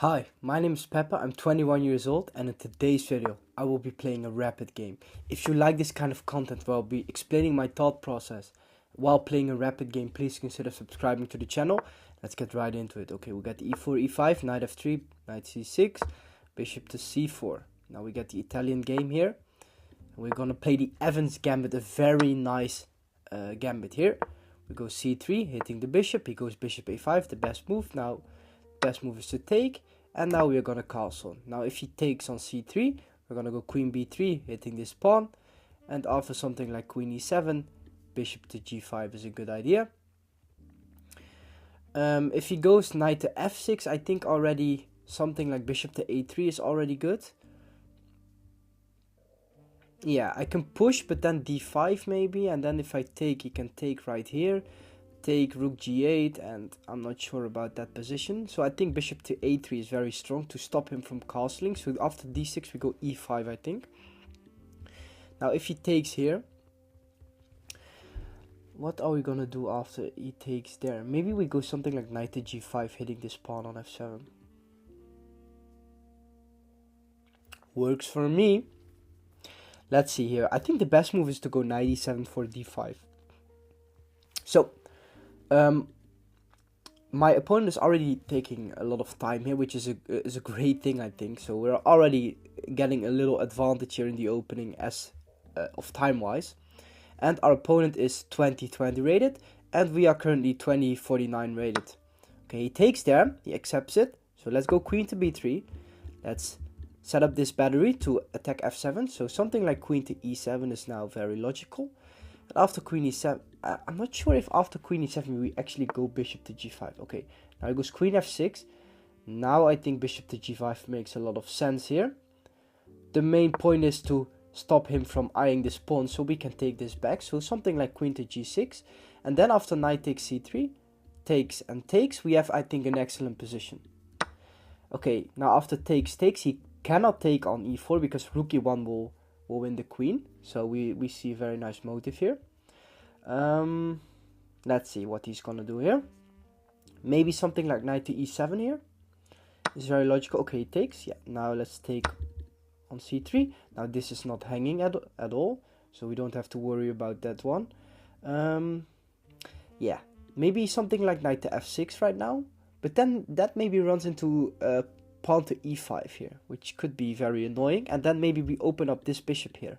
Hi, my name is Peppa, I'm 21 years old, and in today's video I will be playing a rapid game. If you like this kind of content where I'll be explaining my thought process while playing a rapid game, please consider subscribing to the channel. Let's get right into it. Okay, we got the e4, e5, knight f3, knight c6, bishop to c4. Now we got the Italian game here. We're gonna play the Evans Gambit, a very nice gambit here. We go c3, hitting the bishop, he goes bishop a5, the best move. Now best move is to take, and now we're gonna castle. Now if he takes on c3, we're gonna go queen b3, hitting this pawn, and after something like queen e7, bishop to g5 is a good idea. If he goes knight to f6, I think already something like bishop to a3 is already good. Yeah, I can push, but then d5 maybe, and then if I take, he can take right here, take rook g8, and I'm not sure about that position. So I think bishop to a3 is very strong to stop him from castling. So after d6 we go e5, I think. Now if he takes here, what are we gonna do after he takes there? Maybe we go something like knight to g5, hitting this pawn on f7. Works for me. Let's see here. I think the best move is to go knight e7 for d5. So my opponent is already taking a lot of time here, which is a great thing, I think. So we're already getting a little advantage here in the opening as of time wise, and our opponent is 2020 rated, and we are currently 2049 rated. Okay, he takes there, he accepts it. So let's go queen to b3. Let's set up this battery to attack f7. So something like queen to e7 is now very logical. And after queen e7, I'm not sure if after queen e7 we actually go bishop to g5. Okay, now it goes queen f6. Now I think bishop to g5 makes a lot of sense here. The main point is to stop him from eyeing this pawn so we can take this back. So something like queen to g6. And then after knight takes c3, takes and takes, we have, I think, an excellent position. Okay, now after takes, he cannot take on e4 because rook e1 will win the queen. So we see a very nice motive here. Let's see what he's gonna do here. Maybe something like knight to e7 here. It's very logical. Okay, he takes. Yeah, now let's take on c3. Now this is not hanging at all, so we don't have to worry about that one. Yeah, maybe something like knight to f6 right now, but then that maybe runs into pawn to e5 here, which could be very annoying, and then maybe we open up this bishop here.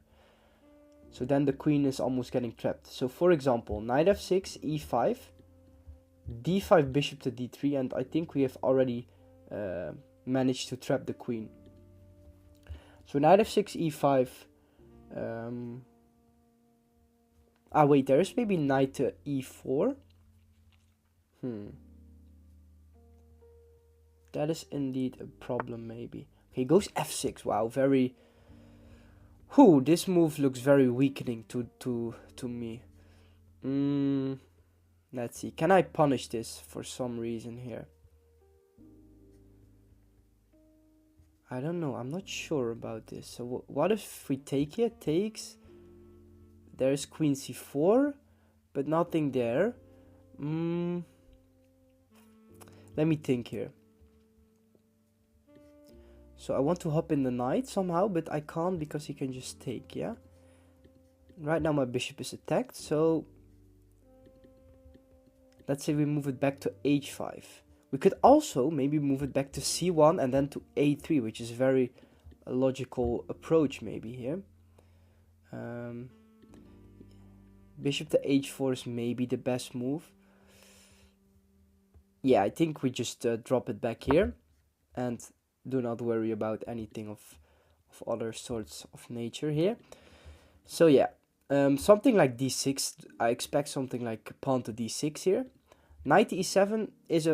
So then the queen is almost getting trapped. So for example, knight f6, e5, d5, bishop to d3, and I think we have already managed to trap the queen. So knight f6, e5. Wait, there is maybe knight to e4. That is indeed a problem, maybe. Okay, goes f6. Wow, very... this move looks very weakening to me. Let's see. Can I punish this for some reason here? I don't know. I'm not sure about this. So what if we take it? Takes. There's queen c4, but nothing there. Let me think here. So I want to hop in the knight somehow, but I can't because he can just take, yeah? Right now my bishop is attacked, so... Let's say we move it back to h5. We could also maybe move it back to c1 and then to a3, which is a very logical approach maybe here. Bishop to h4 is maybe the best move. Yeah, I think we just drop it back here and do not worry about anything of other sorts of nature here. So yeah, something like d6. I expect something like pawn to d6 here. Knight to e7 is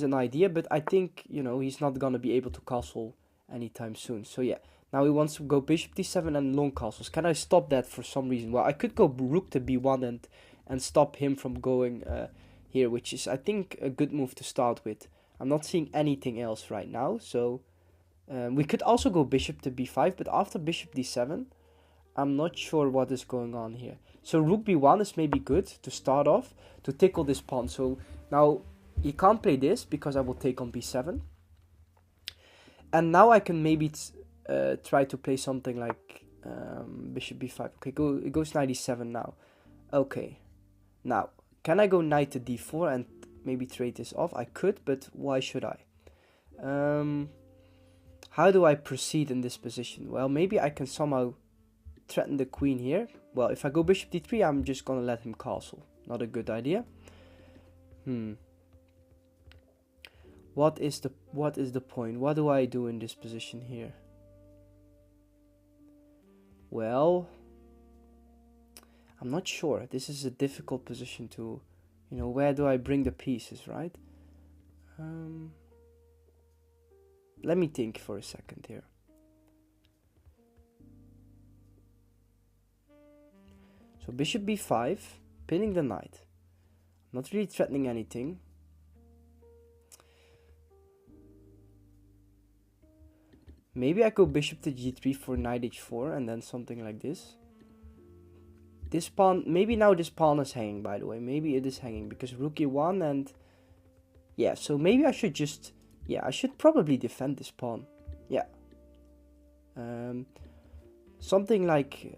an idea, but I think, you know, he's not gonna be able to castle anytime soon. So yeah, now he wants to go bishop d7 and long castles. Can I stop that for some reason? Well, I could go rook to b1 and stop him from going here, which is, I think, a good move to start with. I'm not seeing anything else right now, so we could also go bishop to b5, but after bishop d7, I'm not sure what is going on here. So rook b1 is maybe good to start off, to tickle this pawn. So now he can't play this because I will take on b7. And now I can maybe try to play something like bishop b5. Okay, it goes 97 now. Okay, now can I go knight to d4 and maybe trade this off? I could, but why should I? How do I proceed in this position? Well, maybe I can somehow threaten the queen here. Well, if I go bishop d3, I'm just gonna let him castle. Not a good idea. What is the point? What do I do in this position here? Well, I'm not sure. This is a difficult position to, you know, where do I bring the pieces, right? Let me think for a second here. So bishop b5, pinning the knight. Not really threatening anything. Maybe I go bishop to g3 for knight h4 and then something like this. This pawn, maybe now this pawn is hanging, by the way. Maybe it is hanging because rook e1 and... yeah, so maybe I should just... yeah, I should probably defend this pawn. Yeah. Something like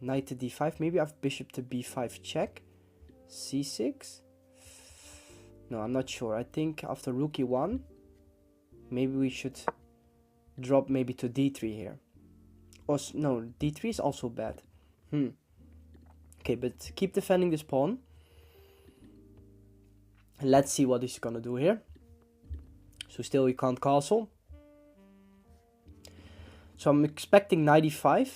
knight to d5. Maybe I have bishop to b5 check. c6. No, I'm not sure. I think after rook e1, maybe we should drop maybe to d3 here. Or no, d3 is also bad. Okay, but keep defending this pawn. Let's see what he's gonna do here. So still he can't castle. So I'm expecting knight e5.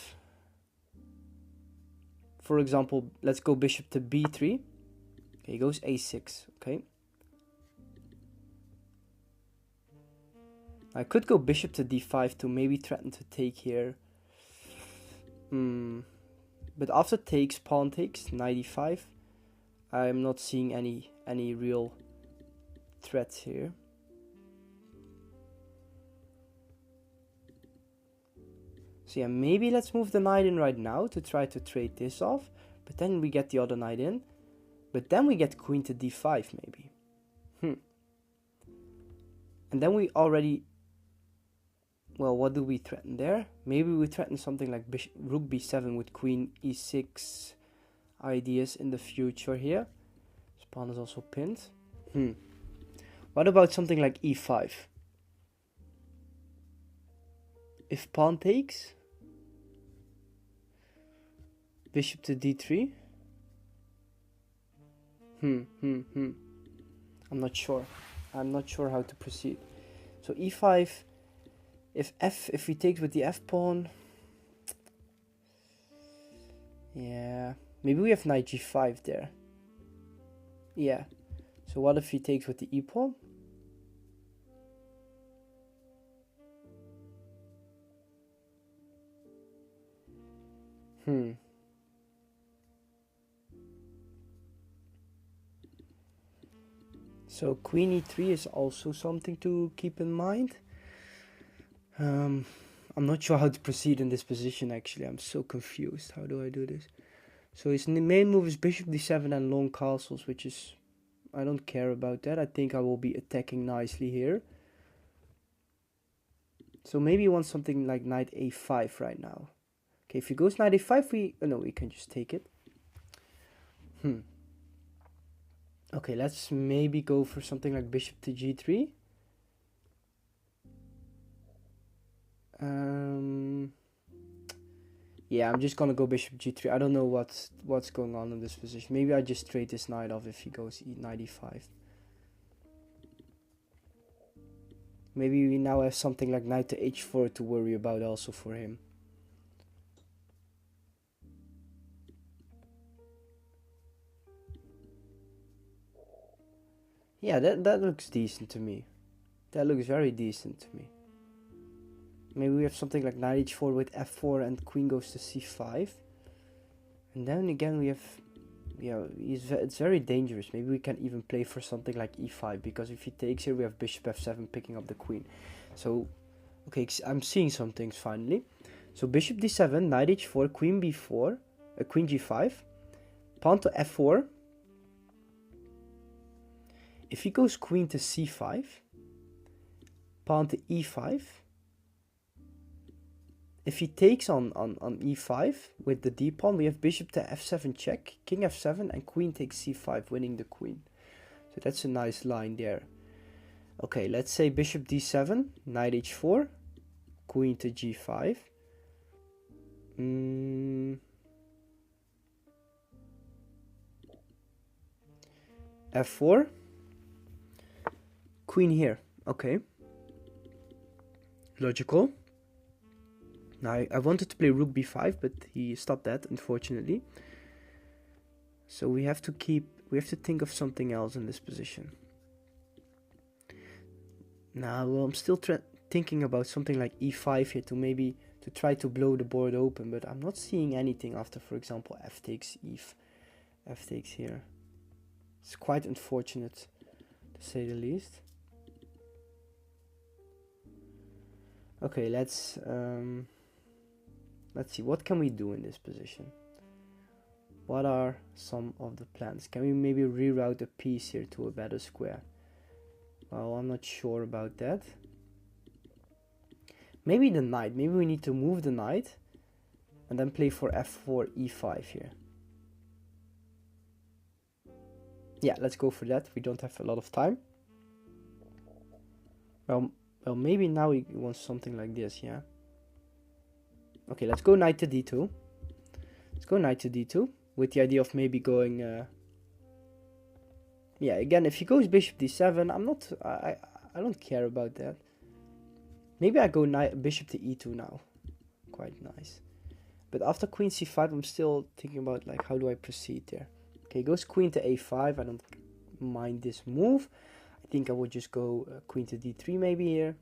For example, let's go bishop to b3. Okay, he goes a6. Okay. I could go bishop to d5 to maybe threaten to take here. But after takes, pawn takes, knight e5. I'm not seeing any real threats here. So yeah, maybe let's move the knight in right now to try to trade this off. But then we get the other knight in. But then we get queen to d5 maybe. And then we already... well, what do we threaten there? Maybe we threaten something like rook b7 with queen e6 ideas in the future here. This pawn is also pinned. What about something like e5? If pawn takes, bishop to d3. I'm not sure. I'm not sure how to proceed. So e5. If he takes with the f pawn, yeah, maybe we have knight g5 there. Yeah. So what if he takes with the e pawn? So queen e3 is also something to keep in mind. I'm not sure how to proceed in this position actually. I'm so confused. How do I do this? So his main move is bishop d7 and long castles, which is... I don't care about that. I think I will be attacking nicely here. So maybe he wants something like knight a5 right now. Okay, if he goes knight a5, we can just take it. Okay, let's maybe go for something like bishop to g3. Yeah, I'm just gonna go bishop g3. I don't know what's going on in this position. Maybe I just trade this knight off if he goes knight e5. Maybe we now have something like knight to h4 to worry about also for him. Yeah, that looks decent to me. That looks very decent to me. Maybe we have something like knight h4 with f4 and queen goes to c5. And then again we have... yeah, it's very dangerous. Maybe we can even play for something like e5. Because if he takes here, we have bishop f7 picking up the queen. So, okay, I'm seeing some things finally. So bishop d7, knight h4, queen b4, queen g5. Pawn to f4. If he goes queen to c5... pawn to e5. If he takes on e5 with the d pawn, we have bishop to f7 check, king f7, and queen takes c5, winning the queen. So that's a nice line there. Okay, let's say bishop d7, knight h4, queen to g5. F4, queen here. Okay, logical. Now I wanted to play rook b5, but he stopped that, unfortunately. So we have to think of something else in this position. Now, well, I'm still thinking about something like e5 here to try to blow the board open, but I'm not seeing anything after, for example, f takes f takes here. It's quite unfortunate, to say the least. Okay, let's see, what can we do in this position? What are some of the plans? Can we maybe reroute a piece here to a better square? Well, I'm not sure about that. Maybe the knight. Maybe we need to move the knight and then play for f4, e5 here. Yeah, let's go for that. We don't have a lot of time. Well, maybe now we want something like this, yeah. Okay, let's go knight to d2. Let's go knight to d2 with the idea of maybe going... yeah, again, if he goes bishop d7, I don't care about that. Maybe I go bishop to e2 now. Quite nice. But after queen c5, I'm still thinking about, like, how do I proceed there? Okay, goes queen to a5. I don't mind this move. I think I would just go queen to d3 maybe here.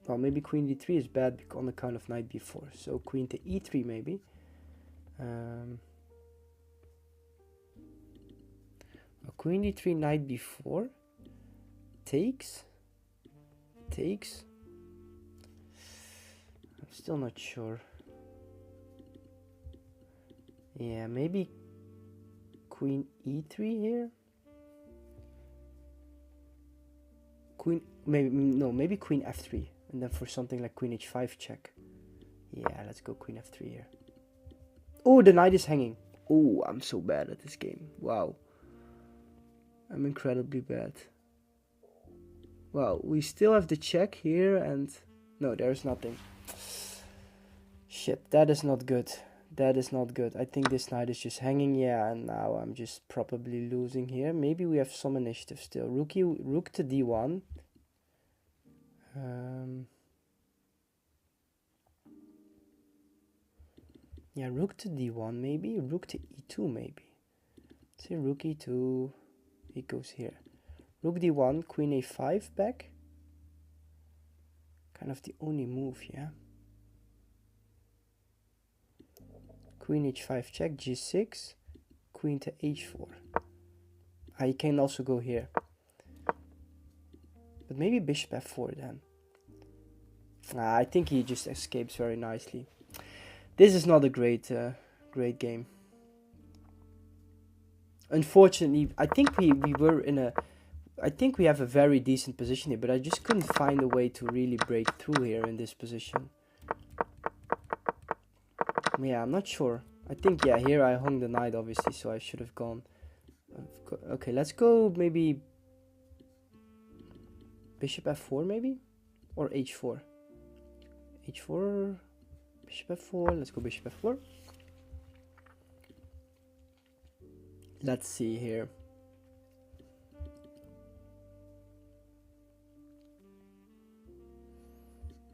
Well, maybe queen d3 is bad on account of knight b4. So queen to e3 maybe. Queen d3, knight b4. Takes. I'm still not sure. Yeah, maybe queen e3 here. Maybe queen f3. And then for something like queen h5 check. Yeah, let's go queen f3 here. Oh, the knight is hanging. Oh, I'm so bad at this game. Wow. I'm incredibly bad. Well, we still have the check here and... No, there's nothing. Shit, that is not good. That is not good. I think this knight is just hanging. Yeah, and now I'm just probably losing here. Maybe we have some initiative still. Rook to d1. Yeah, rook to d1 maybe. Rook to e2 maybe. Let's say rook e2. It goes here. Rook d1, queen a5 back. Kind of the only move, yeah. Queen h5 check, g6. Queen to h4. I can also go here. But maybe bishop f4 then. I think he just escapes very nicely. This is not a great game. Unfortunately, I think we were in a... I think we have a very decent position here, but I just couldn't find a way to really break through here in this position. Yeah, I'm not sure. I think, yeah, here I hung the knight, obviously, so I should have gone. Okay, let's go maybe bishop f4 maybe? Or h4? h4, bishop f4, let's go bishop f4. Let's see here.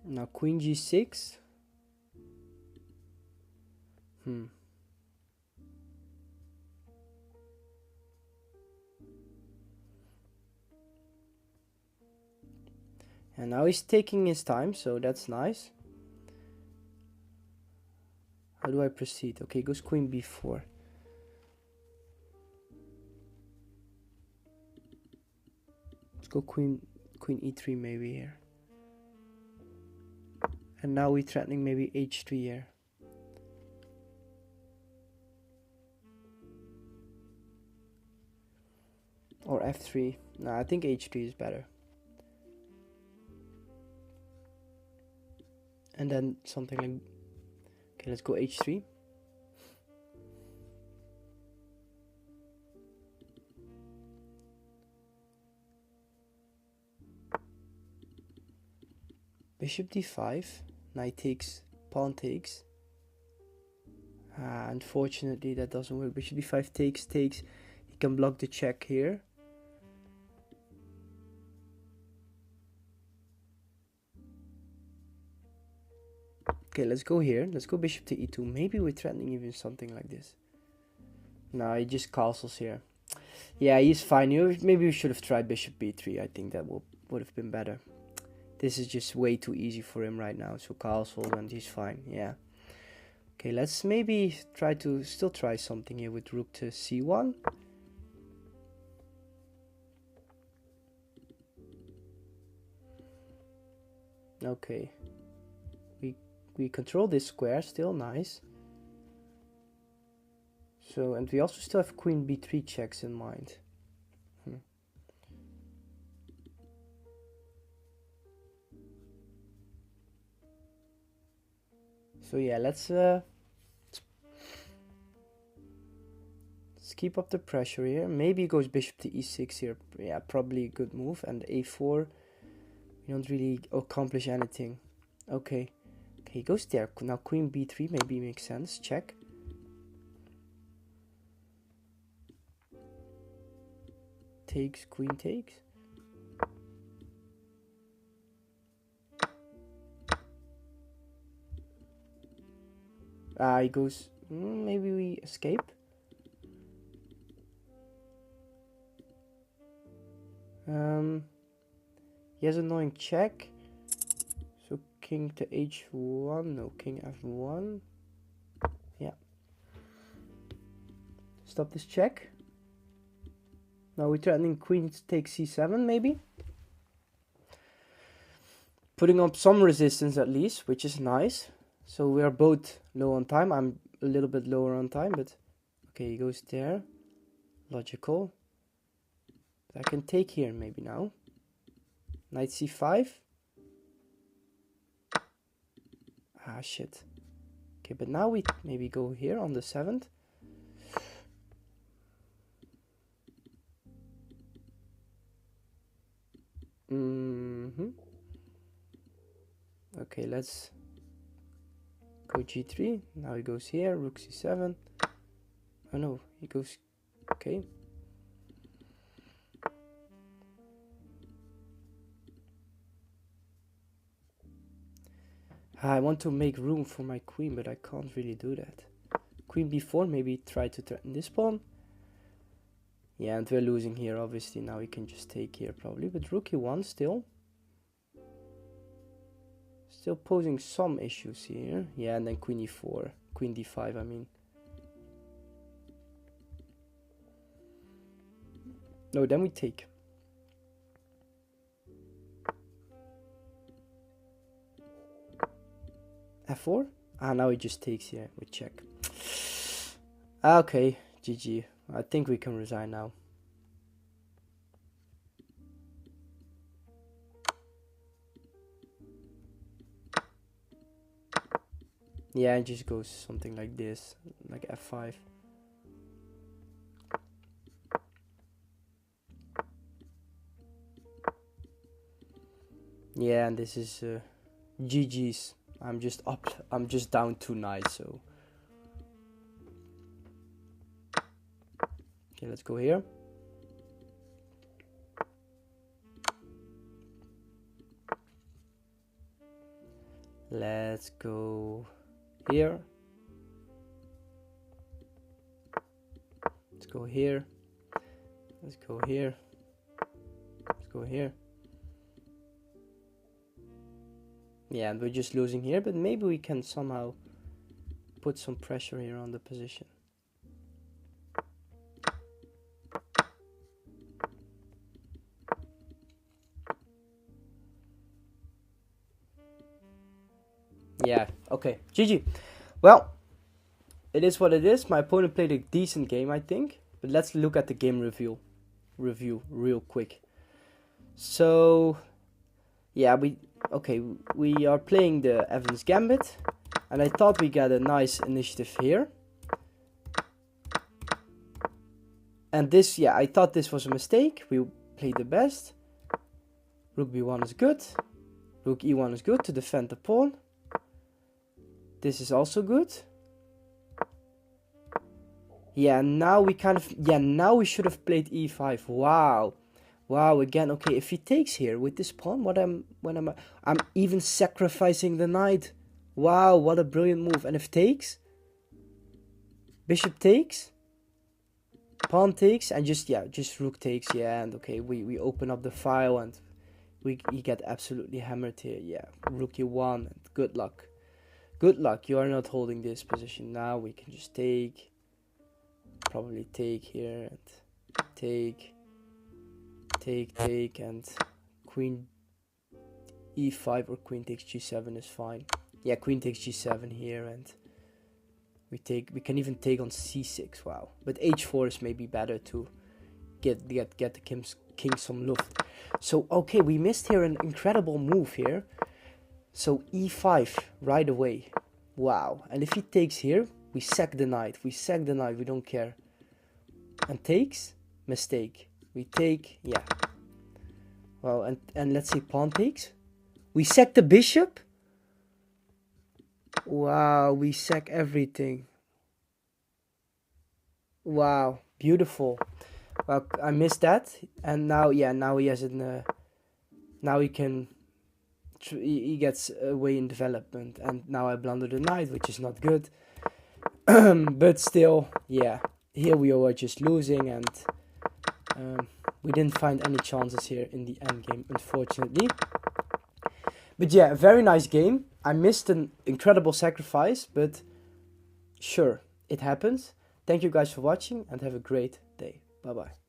Now queen g6. And now he's taking his time, so that's nice. How do I proceed? Okay, goes queen b4. Let's go queen e3 maybe here. And now we're threatening maybe h3 here. Or f3. No, I think h3 is better. And then something like, okay, let's go h3. Bishop d5, knight takes, pawn takes. Unfortunately that doesn't work. Bishop d5 takes. He can block the check here. Okay, let's go here. Let's go bishop to e2. Maybe we're threatening even something like this. No, he just castles here. Yeah, he's fine. Maybe we should have tried bishop b3. I think that would have been better. This is just way too easy for him right now. So castle and he's fine. Yeah. Okay, let's maybe still try something here with rook to c1. Okay. We control this square still, nice. So, and we also still have queen b3 checks in mind. So yeah, let's keep up the pressure here. Maybe he goes bishop to e6 here. Yeah, probably a good move. And a4, we don't really accomplish anything. Okay, he goes there. Now queen b3 maybe makes sense. Check. Takes, queen takes. He goes, maybe we escape. He has annoying check. So king to h1, no, king f1. Yeah. Stop this check. Now we're threatening queen to take c7 maybe. Putting up some resistance at least, which is nice. So we are both low on time. I'm a little bit lower on time, but okay, he goes there. Logical. But I can take here maybe now. Knight c5. Ah, shit. Okay, but now we maybe go here on the 7th. Okay, let's go g3. Now he goes here, rook c7. Oh no, he goes, okay. I want to make room for my queen, but I can't really do that. Queen b4, maybe try to threaten this pawn. Yeah, and we're losing here, obviously. Now we can just take here probably, but rook e1 still. Still posing some issues here. Yeah, and then queen e4. Queen d5, I mean. No, then we take. f4? Ah, now he just takes here. We check. Okay, GG. I think we can resign now. Yeah, it just goes something like this, like f5. Yeah, and this is GG's. I'm just down 2 knights, so. Okay, let's go here. Let's go here. Let's go here. Let's go here. Let's go here. Yeah, and we're just losing here, but maybe we can somehow put some pressure here on the position. Yeah, okay, GG. Well, it is what it is. My opponent played a decent game, I think. But let's look at the game review real quick. So, yeah, Okay, we are playing the Evans Gambit, and I thought we got a nice initiative here. And this, yeah, I thought this was a mistake. We played the best. Rook b1 is good. Rook e1 is good to defend the pawn. This is also good. Yeah, now we kind of, yeah, now we should have played e5. Wow. Wow, again, okay, if he takes here with this pawn, I'm even sacrificing the knight. Wow, what a brilliant move. And if takes, bishop takes, pawn takes, and just rook takes, yeah, and okay, we open up the file and we get absolutely hammered here, yeah. Rook e1, and good luck. Good luck, you are not holding this position now. We can just take, probably take here, and take, and queen e5 or queen takes g7 is fine. Yeah, queen takes g7 here, and we can even take on c6. Wow, but h4 is maybe better to get the king some luft. So okay, we missed here an incredible move here. So e5 right away. Wow, and if he takes here, we sack the knight. We don't care. And takes, mistake. We take, yeah. Well, and let's say pawn takes. We sack the bishop. Wow, we sack everything. Wow, beautiful. Well, I missed that, and now, yeah, now he has an. Now he can. He gets away in development, and now I blunder the knight, which is not good. But still, yeah, here we are just losing, and we didn't find any chances here in the end game, unfortunately. But yeah, very nice game. I missed an incredible sacrifice, but sure, it happens. Thank you guys for watching, and have a great day. Bye bye.